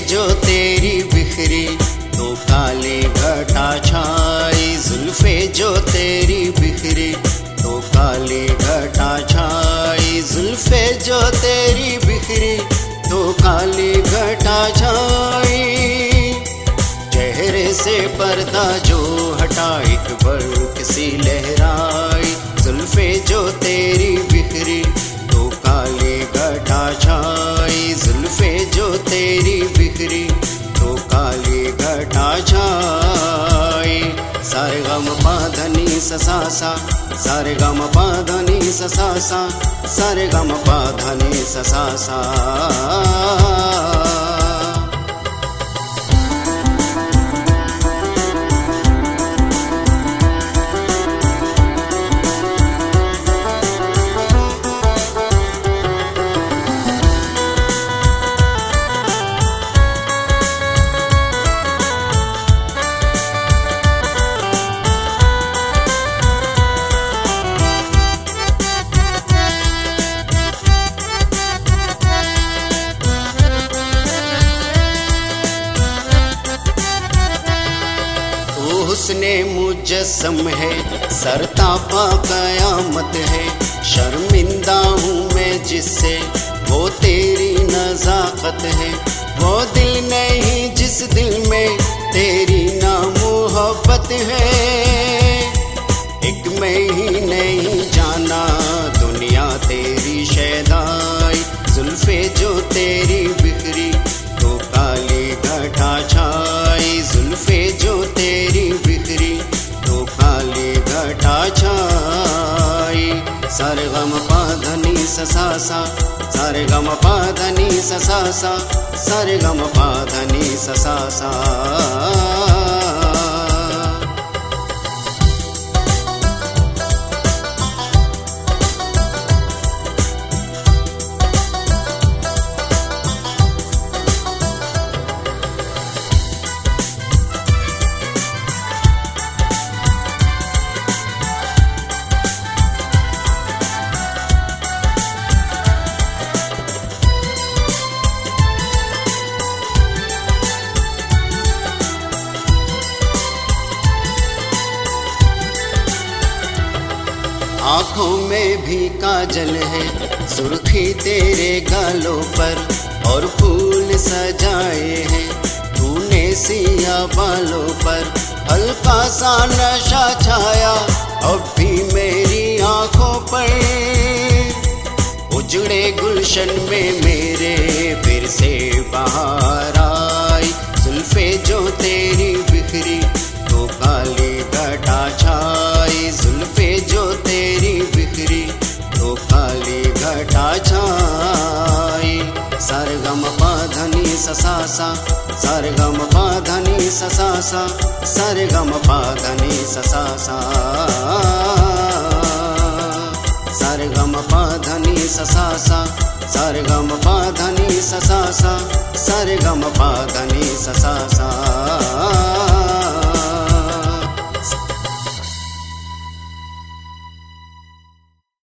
जो तेरी बिखरी तो काली घटा छाई। जुल्फे जो तेरी बिखरी तो काली घटा छाई। जुल्फे जो तेरी बिखरी तो काली घटा छाई। चेहरे से पर्दा जो हटा एक बर्क सी लहराई। जुल्फे जो तेरी बिखरी तो काली घटा छाई। जुल्फे जो तेरी बिखरी तो काली घटा छाई। सारे गम पाधनी सा सा सारे गम पाधनी सा सा सारे गम पाधनी सा सा। हुस्ने मुजस्सम है सरतापा कयामत है। शर्मिंदा हूँ मैं जिससे वो तेरी नज़ाकत है। वो दिल नहीं जिस दिल में तेरी ना मोहब्बत है। एक मैं ही नहीं जाना दुनिया तेरी शैदाई। जुल्फे जो तेरी बिखरी तो काली घटा छाई। जुल्फे जो तेरी बिखरी तो काली घटा छाई। सारे गम पाधनी सा सा सारे गम पाधनी सा सा सारे गम पाधनी सा सा। आँखों में भी काजल है सुर्खी तेरे गालों पर और फूल सजाए हैं तूने सिया बालों पर। हल्का सा नशा छाया अब भी मेरी आँखों पर। उजड़े गुलशन में मेरे फिर से बहार आई। जुल्फे जो तेरी बिखरी तो काली घटा छाई। जुल्फे जो तेरी बिखरी तो काली घटा छाई। सारे गम पाधनी सा सा सारे गम पाधनी सा सा सारे गम पाधनी सा सा। सारे गम पाधनी सा सा सारे गम पाधनी सा सा सारे गम पाधनी सा सा।